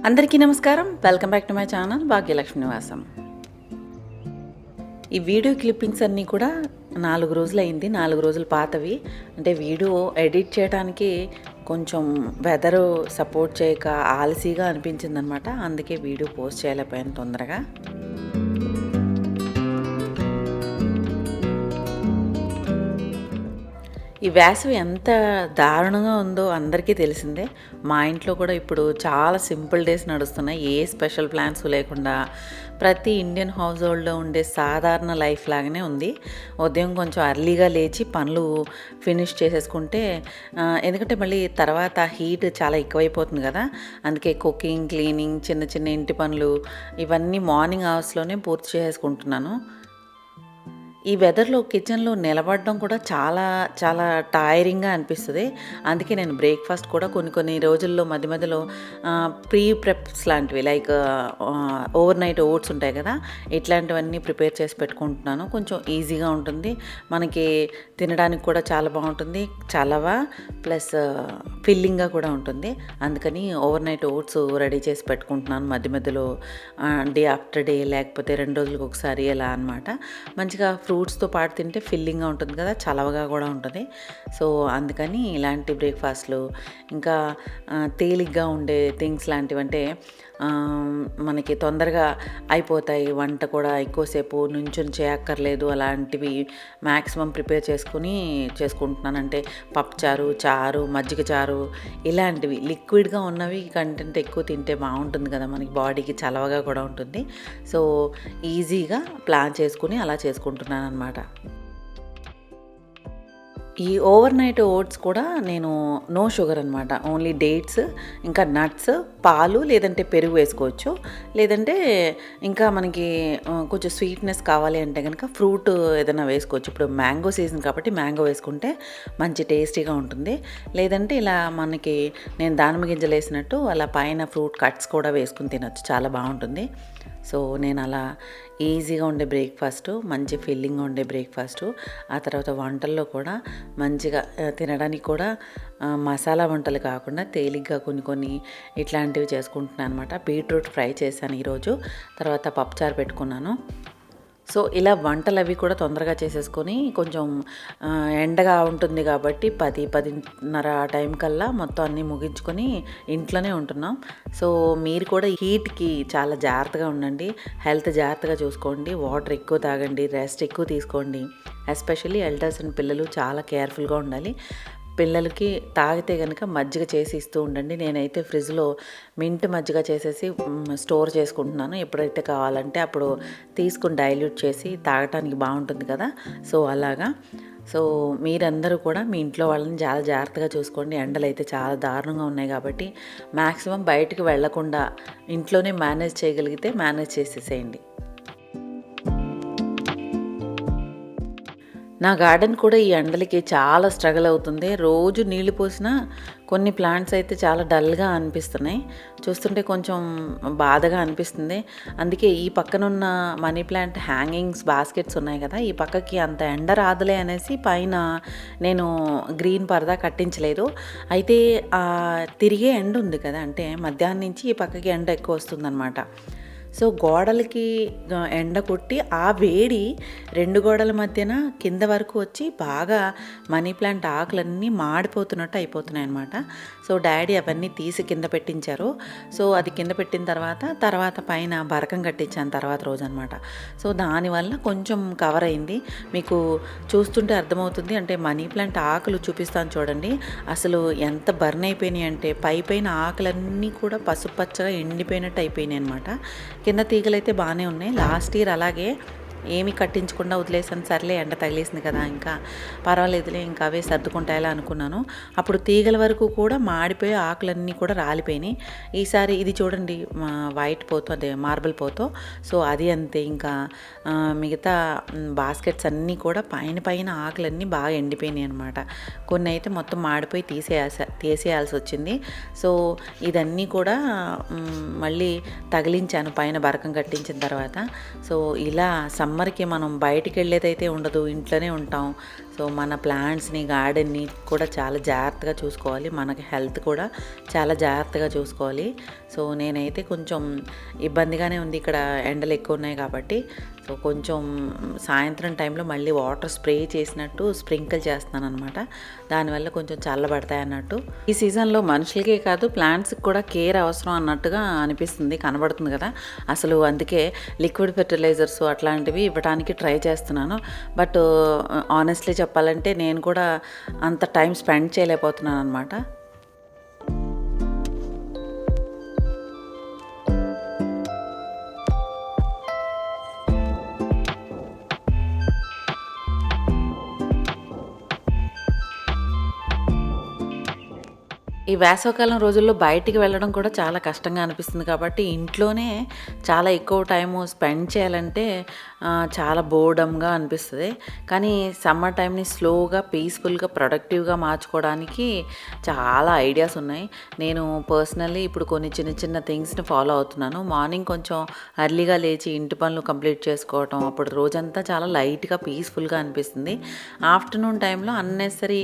అందరికీ నమస్కారం. Welcome back to my channel Bhagyalakshmi నివాసం. ఈ వీడియో క్లిప్పింగ్స్ అన్నీ కూడా 4 రోజులు అయింది. 4 రోజులు పాతవి. అంటే వీడియో ఎడిట్ చేయడానికి కొంచెం వెదరు సపోర్ట్ చేయక ఆలసీగా అనిపించింది అనమాట. అందుకే వీడియో పోస్ట్ చేయలేకపోయాను తొందరగా. ఈ వేసవి ఎంత దారుణంగా ఉందో అందరికీ తెలిసిందే. మా ఇంట్లో కూడా ఇప్పుడు చాలా సింపుల్ డేస్ నడుస్తున్నాయి. ఏ స్పెషల్ ప్లాన్స్ లేకుండా ప్రతి ఇండియన్ హౌస్ హోల్డ్లో ఉండే సాధారణ లైఫ్ లాగానే ఉంది. ఉదయం కొంచెం అర్లీగా లేచి పనులు ఫినిష్ చేసేసుకుంటే, ఎందుకంటే మళ్ళీ తర్వాత హీట్ చాలా ఎక్కువైపోతుంది కదా. అందుకే కుకింగ్, క్లీనింగ్, చిన్న చిన్న ఇంటి పనులు ఇవన్నీ మార్నింగ్ అవర్స్లోనే పూర్తి చేసుకుంటున్నాను. ఈ వెదర్లో కిచెన్లో నిలబడడం కూడా చాలా చాలా టైరింగ్గా అనిపిస్తుంది. అందుకే నేను బ్రేక్ఫాస్ట్ కూడా కొన్ని రోజుల్లో మధ్య మధ్యలో ప్రీ ప్రెప్స్ లాంటివి లైక్ ఓవర్ నైట్ ఓట్స్ ఉంటాయి కదా, ఇట్లాంటివన్నీ ప్రిపేర్ చేసి పెట్టుకుంటున్నాను. కొంచెం ఈజీగా ఉంటుంది, మనకి తినడానికి కూడా చాలా బాగుంటుంది, చలవ ప్లస్ ఫిల్లింగ్గా కూడా ఉంటుంది. అందుకని ఓవర్ నైట్ ఓట్స్ రెడీ చేసి పెట్టుకుంటున్నాను మధ్య మధ్యలో, డే ఆఫ్టర్ డే, లేకపోతే 2 రోజులకు ఒకసారి ఎలా అనమాట. మంచిగా ఫ్రూట్స్తో పాటు తింటే ఫిల్లింగ్గా ఉంటుంది కదా, చలవగా కూడా ఉంటుంది. సో అందుకని ఇలాంటి బ్రేక్ఫాస్ట్లు, ఇంకా తేలిగ్గా ఉండే థింగ్స్ లాంటివంటే మనకి తొందరగా అయిపోతాయి, వంట కూడా ఎక్కువసేపు నుంచొని చేయక్కర్లేదు, అలాంటివి మ్యాక్సిమం ప్రిపేర్ చేసుకుంటున్నాను. అంటే పప్పుచారు, చారు, మజ్జిగ చారు, ఇలాంటివి లిక్విడ్గా ఉన్నవి కంటెంట్ ఎక్కువ తింటే బాగుంటుంది కదా, మనకి బాడీకి చలవగా కూడా ఉంటుంది. సో ఈజీగా ప్లాన్ చేసుకుని అలా చేసుకుంటున్నాను అనమాట. ఈ ఓవర్ నైట్ ఓట్స్ కూడా నేను నో షుగర్ అనమాట, ఓన్లీ డేట్స్, ఇంకా నట్స్, పాలు లేదంటే పెరుగు వేసుకోవచ్చు. లేదంటే ఇంకా మనకి కొంచెం స్వీట్నెస్ కావాలి అంటే కనుక ఫ్రూట్ ఏదైనా వేసుకోవచ్చు. ఇప్పుడు మ్యాంగో సీజన్ కాబట్టి మ్యాంగో వేసుకుంటే మంచి టేస్టీగా ఉంటుంది. లేదంటే ఇలా మనకి నేను దానిమ్మ గింజలు వేసినట్టు అలా పైన ఫ్రూట్ కట్స్ కూడా వేసుకుని తినొచ్చు, చాలా బాగుంటుంది. సో నేను అలా ఈజీగా ఉండే బ్రేక్ఫాస్టు, మంచి ఫిల్లింగ్గా ఉండే బ్రేక్ఫాస్టు, ఆ తర్వాత వంటల్లో కూడా మంచిగా తినడానికి కూడా మసాలా వంటలు కాకుండా తేలిగ్గా కొన్ని ఇట్లాంటివి చేసుకుంటున్నాను అనమాట. బీట్రూట్ ఫ్రై చేశాను ఈరోజు, తర్వాత పప్పుచారు పెట్టుకున్నాను. సో ఇలా వంటలు అవి కూడా తొందరగా చేసేసుకొని, కొంచెం ఎండగా ఉంటుంది కాబట్టి 10-10:30 ఆ టైం కల్లా మొత్తం అన్నీ ముగించుకొని ఇంట్లోనే ఉంటున్నాం. సో మీరు కూడా హీట్కి చాలా జాగ్రత్తగా ఉండండి, హెల్త్ జాగ్రత్తగా చూసుకోండి, వాటర్ ఎక్కువ తాగండి, రెస్ట్ ఎక్కువ తీసుకోండి. ఎస్పెషల్లీ ఎల్డర్స్ అండ్ పిల్లలు చాలా కేర్ఫుల్గా ఉండాలి. పిల్లలకి తాగితే కనుక మజ్జిగ చేసి ఇస్తూ ఉండండి. నేనైతే ఫ్రిడ్జ్లో మింట్ మజ్జిగ చేసేసి స్టోర్ చేసుకుంటున్నాను. ఎప్పుడైతే కావాలంటే అప్పుడు తీసుకుని డైల్యూట్ చేసి తాగటానికి బాగుంటుంది కదా. సో అలాగా. సో మీరందరూ కూడా మీ ఇంట్లో వాళ్ళని చాలా జాగ్రత్తగా చూసుకోండి. ఎండలు అయితే చాలా దారుణంగా ఉన్నాయి కాబట్టి మ్యాక్సిమం బయటికి వెళ్లకుండా ఇంట్లోనే మేనేజ్ చేయగలిగితే మేనేజ్ చేసేసేయండి. నా గార్డెన్ కూడా ఈ ఎండలకి చాలా స్ట్రగుల్ అవుతుంది. రోజు నీళ్లు పోసినా కొన్ని ప్లాంట్స్ అయితే చాలా డల్గా అనిపిస్తున్నాయి. చూస్తుంటే కొంచెం బాధగా అనిపిస్తుంది. అందుకే ఈ పక్కనున్న మనీ ప్లాంట్ హ్యాంగింగ్స్ బాస్కెట్స్ ఉన్నాయి కదా, ఈ పక్కకి అంత ఎండ రాదులే అనేసి పైన నేను గ్రీన్ పరదా కట్టించలేదు. అయితే తిరిగే ఎండ ఉంది కదా, అంటే మధ్యాహ్నం నుంచి ఈ పక్కకి ఎండ ఎక్కువ వస్తుందన్నమాట. సో గోడలకి ఎండ కొట్టి ఆ వేడి 2 గోడల మధ్యన కింద వరకు వచ్చి బాగా మనీ ప్లాంట్ ఆకులన్నీ మాడిపోతున్నట్టు అయిపోతున్నాయి అనమాట. సో డాడీ అవన్నీ తీసి కింద పెట్టించారు. సో అది కింద పెట్టిన తర్వాత పైన బరకం కట్టించాను తర్వాత రోజు అనమాట. సో దానివల్ల కొంచెం కవర్ అయింది. మీకు చూస్తుంటే అర్థమవుతుంది. అంటే మనీ ప్లాంట్ ఆకులు చూపిస్తాను చూడండి, అసలు ఎంత బర్న్ అయిపోయినాయి అంటే పైన ఆకులన్నీ కూడా పసుపచ్చగా ఎండిపోయినట్టు అయిపోయినాయి అనమాట. కింద తీగలైతే బాగానే ఉన్నాయి. లాస్ట్ ఇయర్ అలాగే ఏమీ కట్టించకుండా వదిలేసాను. సర్లే ఎండ తగిలేసింది కదా, ఇంకా పర్వాలేదులే, ఇంకా అవే సర్దుకుంటాయలా అనుకున్నాను. అప్పుడు తీగల వరకు కూడా మాడిపోయి ఆకులన్నీ కూడా రాలిపోయినాయి. ఈసారి ఇది చూడండి, వైట్ పోతో, అదే మార్బుల్ పోతో. సో అది అంతే. ఇంకా మిగతా బాస్కెట్స్ అన్నీ కూడా పైన ఆకులన్నీ బాగా ఎండిపోయినాయి అనమాట. కొన్ని అయితే మొత్తం మాడిపోయి తీసేయాల్సి వచ్చింది. సో ఇదన్నీ కూడా మళ్ళీ తగిలించాను పైన బరకం కట్టించిన తర్వాత. సో ఇలా సమ్మర్కి మనం బయటికి వెళ్ళేదైతే ఉండదు, ఇంట్లోనే ఉంటాం. సో మన ప్లాంట్స్ని, గార్డెన్ని కూడా చాలా జాగ్రత్తగా చూసుకోవాలి. మనకి హెల్త్ కూడా చాలా జాగ్రత్తగా చూసుకోవాలి. సో నేనైతే కొంచెం ఇబ్బందిగానే ఉంది, ఇక్కడ ఎండలు ఎక్కువ ఉన్నాయి కాబట్టి. సో కొంచెం సాయంత్రం టైంలో మళ్ళీ వాటర్ స్ప్రే చేసినట్టు స్ప్రింకిల్ చేస్తున్నాను అనమాట. దానివల్ల కొంచెం చల్లబడతాయి అన్నట్టు. ఈ సీజన్లో మనుషులకే కాదు ప్లాంట్స్కి కూడా కేర్ అవసరం అన్నట్టుగా అనిపిస్తుంది, కనబడుతుంది కదా. అసలు అందుకే లిక్విడ్ ఫెర్టిలైజర్స్ అట్లాంటివి ఇవ్వడానికి ట్రై చేస్తున్నాను. బట్ ఆనెస్ట్లీ చెప్పాలంటే నేను కూడా అంత టైం స్పెండ్ చేయలేకపోతున్నాను అనమాట. ఈ వేసవికాలం రోజుల్లో బయటికి వెళ్ళడం కూడా చాలా కష్టంగా అనిపిస్తుంది కాబట్టి ఇంట్లోనే చాలా ఎక్కువ టైము స్పెండ్ చేయాలంటే చాలా బోర్డమ్గా అనిపిస్తుంది. కానీ సమ్మర్ టైంని స్లోగా, పీస్ఫుల్గా, ప్రొడక్టివ్గా మార్చుకోవడానికి చాలా ఐడియాస్ ఉన్నాయి. నేను పర్సనల్లీ ఇప్పుడు కొన్ని చిన్న చిన్న థింగ్స్ని ఫాలో అవుతున్నాను. మార్నింగ్ కొంచెం ఎర్లీగా లేచి ఇంటి పనులు కంప్లీట్ చేసుకోవటం, అప్పుడు రోజంతా చాలా లైట్గా, పీస్ఫుల్గా అనిపిస్తుంది. ఆఫ్టర్నూన్ టైంలో అన్నెసరీ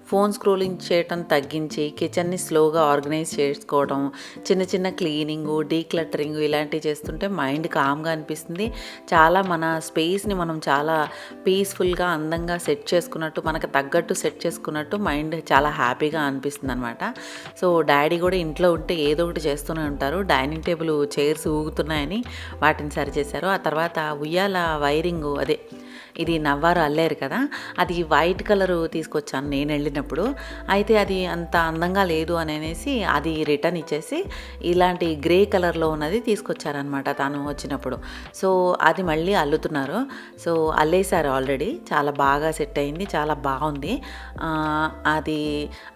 ఫోన్ స్క్రోలింగ్ చేయటం తగ్గించి కిచెన్ని స్లోగా ఆర్గనైజ్ చేసుకోవడం, చిన్న చిన్న క్లీనింగు, డీక్లటరింగ్ ఇలాంటివి చేస్తుంటే మైండ్ కామ్గా అనిపిస్తుంది. చాలా మన స్పేస్ని మనం చాలా పీస్ఫుల్గా, అందంగా సెట్ చేసుకున్నట్టు, మనకు తగ్గట్టు సెట్ చేసుకున్నట్టు మైండ్ చాలా హ్యాపీగా అనిపిస్తుంది అనమాట. సో డాడీ కూడా ఇంట్లో ఉంటే ఏదో ఒకటి చేస్తూనే ఉంటారు. డైనింగ్ టేబుల్ చైర్స్ ఊగుతున్నాయని వాటిని సరిచేశారు. ఆ తర్వాత ఉయ్యాల వైరింగు, అదే ఇది నవ్వారు అల్లారు కదా, అది వైట్ కలరు తీసుకొచ్చాను నేను వెళ్ళినప్పుడు. అయితే అది అంత అందంగా లేదు అని అనేసి అది రిటర్న్ ఇచ్చేసి ఇలాంటి గ్రే కలర్లో ఉన్నది తీసుకొచ్చారనమాట తను వచ్చినప్పుడు. సో అది మళ్ళీ అల్లుతున్నారు. సో అల్లేశారు ఆల్రెడీ, చాలా బాగా సెట్ అయింది, చాలా బాగుంది. అది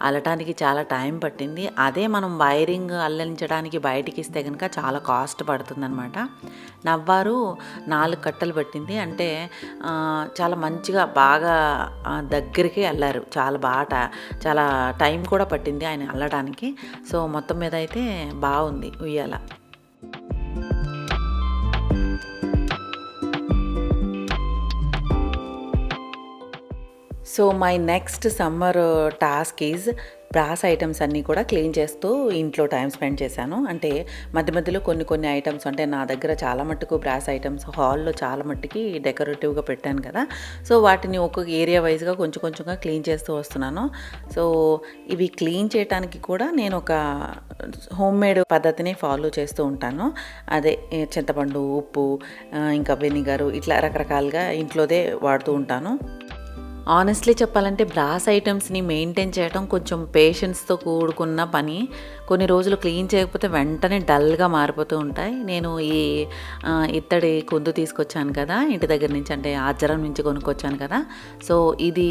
అల్లటానికి చాలా టైం పట్టింది. అదే మనం వైరింగ్ అల్లించడానికి బయటికి ఇస్తే కనుక చాలా కాస్ట్ పడుతుందన్నమాట. నవ్వారు 4 కట్టలు పట్టింది. అంటే చాలా మంచిగా బాగా దగ్గరికి అల్లారు. చాలా టైం కూడా పట్టింది ఆయన అల్లడానికి. సో మొత్తం మీద అయితే బాగుంది ఉయ్యాల. So my next summer task is brass items అన్నీ కూడా క్లీన్ చేస్తూ ఇంట్లో టైం స్పెండ్ చేశాను. అంటే మధ్య మధ్యలో కొన్ని ఐటమ్స్, అంటే నా దగ్గర చాలా మట్టుకు బ్రాస్ ఐటమ్స్ హాల్లో చాలా మట్టుకి డెకరేటివ్గా పెట్టాను కదా. సో వాటిని ఒక్కొక్క ఏరియా వైజ్గా కొంచెంగా క్లీన్ చేస్తూ వస్తున్నాను. సో ఇవి క్లీన్ చేయడానికి కూడా నేను ఒక హోమ్ మేడ్ పద్ధతిని ఫాలో చేస్తూ ఉంటాను. అదే చింతపండు, ఉప్పు, ఇంకా వెనిగరు, ఇట్లా రకరకాలుగా ఇంట్లోదే వాడుతూ ఉంటాను. ఆనెస్ట్లీ చెప్పాలంటే బ్రాస్ ఐటమ్స్ని మెయింటైన్ చేయడం కొంచెం పేషెన్స్తో కూడుకున్న పని. కొన్ని రోజులు క్లీన్ చేయకపోతే వెంటనే డల్గా మారిపోతూ ఉంటాయి. నేను ఈ ఇత్తడి కుందు తీసుకొచ్చాను కదా ఇంటి దగ్గర నుంచి, అంటే ఆజ్జరం నుంచి కొనుక్కొచ్చాను కదా. సో ఇది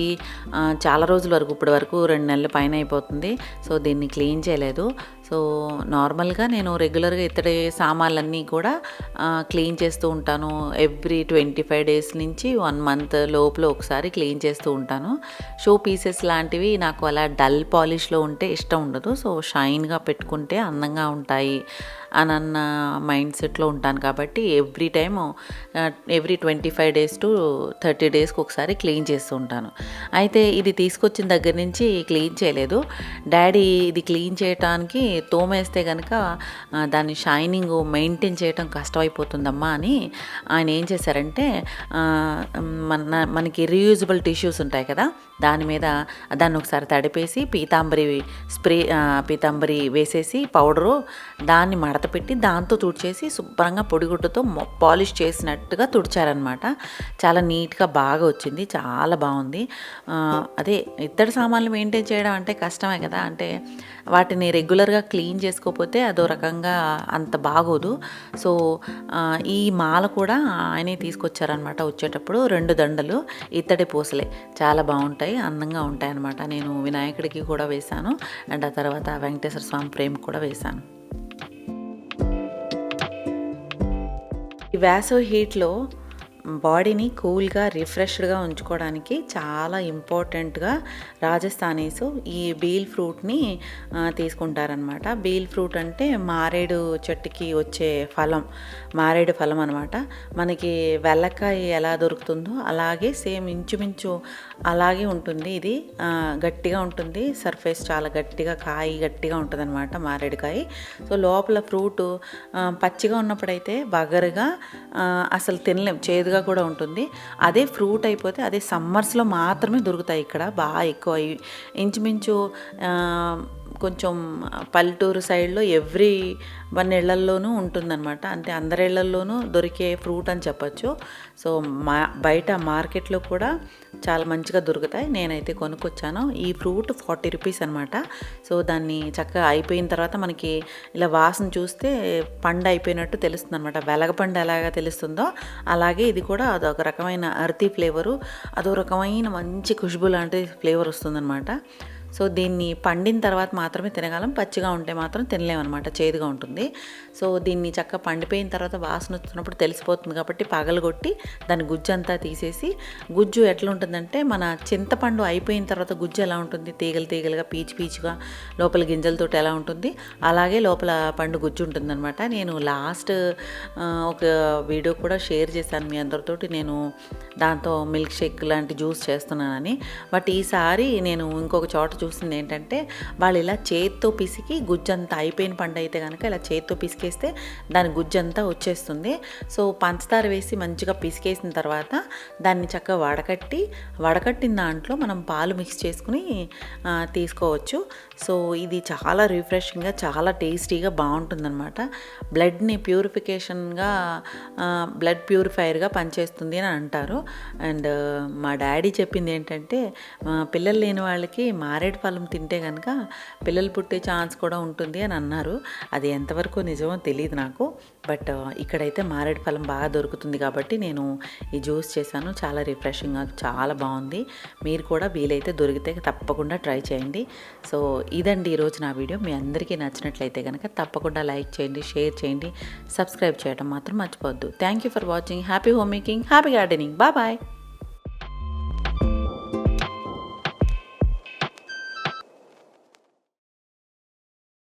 చాలా రోజుల వరకు, ఇప్పటి వరకు 2 నెలల పైన అయిపోతుంది. సో దీన్ని క్లీన్ చేయలేదు. సో నార్మల్గా నేను రెగ్యులర్గా ఇత్తడి సామాన్లన్నీ కూడా క్లీన్ చేస్తూ ఉంటాను. ఎవ్రీ 25 డేస్ నుంచి 1 మంత్ లోపల ఒకసారి క్లీన్ చేస్తూ ఉంటాను. షో పీసెస్ లాంటివి నాకు అలా డల్ పాలిష్లో ఉంటే ఇష్టం ఉండదు. సో షైన్గా పెట్టుకుంటే అందంగా ఉంటాయి అన్న మైండ్ సెట్లో ఉంటాను కాబట్టి ఎవ్రీ 25 డేస్ టు 30 డేస్కి ఒకసారి క్లీన్ చేస్తూ ఉంటాను. అయితే ఇది తీసుకొచ్చిన దగ్గర నుంచి క్లీన్ చేయలేదు. డాడీ ఇది క్లీన్ చేయటానికి తోమేస్తే కనుక దాని షైనింగ్ మెయింటైన్ చేయటం కష్టమైపోతుందమ్మా అని ఆయన ఏం చేశారంటే, మనకి రీయూజబుల్ టిష్యూస్ ఉంటాయి కదా, దాన్ని ఒకసారి తడిపేసి పీతాంబరి వేసేసి పౌడరు దాన్ని మడత పెట్టి దాంతో తుడిచేసి శుభ్రంగా పొడిగుడ్డతో పాలిష్ చేసినట్టుగా తుడిచారనమాట. చాలా నీట్గా బాగా వచ్చింది, చాలా బాగుంది. అదే ఇత్తడి సామాన్లు మెయింటైన్ చేయడం అంటే కష్టమే కదా, అంటే వాటిని రెగ్యులర్గా క్లీన్ చేసుకోకపోతే అదో రకంగా అంత బాగోదు. సో ఈ మాల కూడా ఆయనే తీసుకొచ్చారనమాట వచ్చేటప్పుడు. 2 దండలు ఇత్తడి పూసలే, చాలా బాగుంటాయి, అందంగా ఉంటాయి అన్నమాట. నేను వినాయకుడికి కూడా వేశాను, అండ్ ఆ తర్వాత వెంకటేశ్వర స్వామి ఫ్రేమ్ కూడా వేశాను. ఈ వేసవి హీట్లో బాడీని కూల్గా రిఫ్రెష్డ్గా ఉంచుకోవడానికి చాలా ఇంపార్టెంట్గా రాజస్థానీస్ ఈ బీల్ ఫ్రూట్ని తీసుకుంటారనమాట. బీల్ ఫ్రూట్ అంటే మారేడు చెట్టుకి వచ్చే ఫలం, మారేడు ఫలం అనమాట. మనకి వెల్లకాయ ఎలా దొరుకుతుందో అలాగే సేమ్ ఇంచుమించు అలాగే ఉంటుంది. ఇది గట్టిగా ఉంటుంది, సర్ఫేస్ చాలా గట్టిగా, కాయ గట్టిగా ఉంటుంది అనమాట మారేడుకాయ. సో లోపల ఫ్రూట్ పచ్చిగా ఉన్నప్పుడైతే బగరుగా అసలు తినలేం, చేదుగా కూడా ఉంటుంది. అదే ఫ్రూట్ అయిపోతే అదే సమ్మర్స్లో మాత్రమే దొరుకుతాయి ఇక్కడ బాగా ఎక్కువ. ఇంచుమించు కొంచెం పల్లెటూరు సైడ్లో ఎవ్రీ 1 ఇళ్లల్లోనూ ఉంటుందన్నమాట. అంటే అందరి ఇళ్లల్లోనూ దొరికే ఫ్రూట్ అని చెప్పచ్చు. సో బయట మార్కెట్లో కూడా చాలా మంచిగా దొరుకుతాయి. నేనైతే కొనుక్కొచ్చాను. ఈ ఫ్రూట్ 40 రూపీస్ అనమాట. సో దాన్ని చక్కగా అయిపోయిన తర్వాత మనకి ఇలా వాసన చూస్తే పండు అయిపోయినట్టు తెలుస్తుంది అనమాట. వెలగపండు ఎలాగా తెలుస్తుందో అలాగే ఇది కూడా అదొక రకమైన అర్తీ ఫ్లేవరు, అదో రకమైన మంచి ఖుష్బు లాంటి ఫ్లేవర్ వస్తుందన్నమాట. సో దీన్ని పండిన తర్వాత మాత్రమే తినగలం, పచ్చిగా ఉంటే మాత్రం తినలేమన్నమాట, చేదుగా ఉంటుంది. సో దీన్ని చక్కగా పండిపోయిన తర్వాత వాసన వస్తున్నప్పుడు తెలిసిపోతుంది కాబట్టి పగలగొట్టి దాని గుజ్జు అంతా తీసేసి, గుజ్జు ఎట్లా ఉంటుందంటే మన చింతపండు అయిపోయిన తర్వాత గుజ్జు ఎలా ఉంటుంది, తీగలు తీగలుగా పీచు పీచుగా లోపల గింజలతో ఎలా ఉంటుంది అలాగే లోపల పండు గుజ్జు ఉంటుందన్నమాట. నేను లాస్ట్ ఒక వీడియో కూడా షేర్ చేశాను మీ అందరితోటి, నేను దాంతో మిల్క్ షేక్ లాంటి జ్యూస్ చేస్తున్నానని. బట్ ఈసారి నేను ఇంకొక చోట చూసింది ఏంటంటే వాళ్ళు ఇలా చేత్తో పిసికి గుజ్జంతా అయిపోయిన పండు అయితే కనుక ఇలా చేత్తో పిసికేస్తే దాని గుజ్జంతా వచ్చేస్తుంది. సో పంచదార వేసి మంచిగా పిసికేసిన తర్వాత దాన్ని చక్కగా వడకట్టిన దాంట్లో మనం పాలు మిక్స్ చేసుకుని తీసుకోవచ్చు. సో ఇది చాలా రిఫ్రెషింగ్గా, చాలా టేస్టీగా బాగుంటుందన్నమాట. బ్లడ్ని ప్యూరిఫికేషన్గా, బ్లడ్ ప్యూరిఫైయర్గా పనిచేస్తుంది అని అంటారు. అండ్ మా డాడీ చెప్పింది ఏంటంటే పిల్లలు లేని వాళ్ళకి మారేడు ఫలం తింటే కనుక పిల్లలు పుట్టే ఛాన్స్ కూడా ఉంటుంది అని అన్నారు. అది ఎంతవరకు నిజమో తెలియదు నాకు. బట్ ఇక్కడైతే మారేడు ఫలం బాగా దొరుకుతుంది కాబట్టి నేను ఈ జ్యూస్ చేశాను. చాలా రిఫ్రెషింగ్గా, చాలా బాగుంది. మీరు కూడా వీలైతే దొరికితే తప్పకుండా ట్రై చేయండి. సో ఇదండి ఈరోజు నా వీడియో. మీ అందరికీ నచ్చినట్లయితే కనుక తప్పకుండా లైక్ చేయండి, షేర్ చేయండి, సబ్స్క్రైబ్ చేయడం మాత్రం మర్చిపోవద్దు. Thank you for watching. Happy home making, happy gardening. Bye.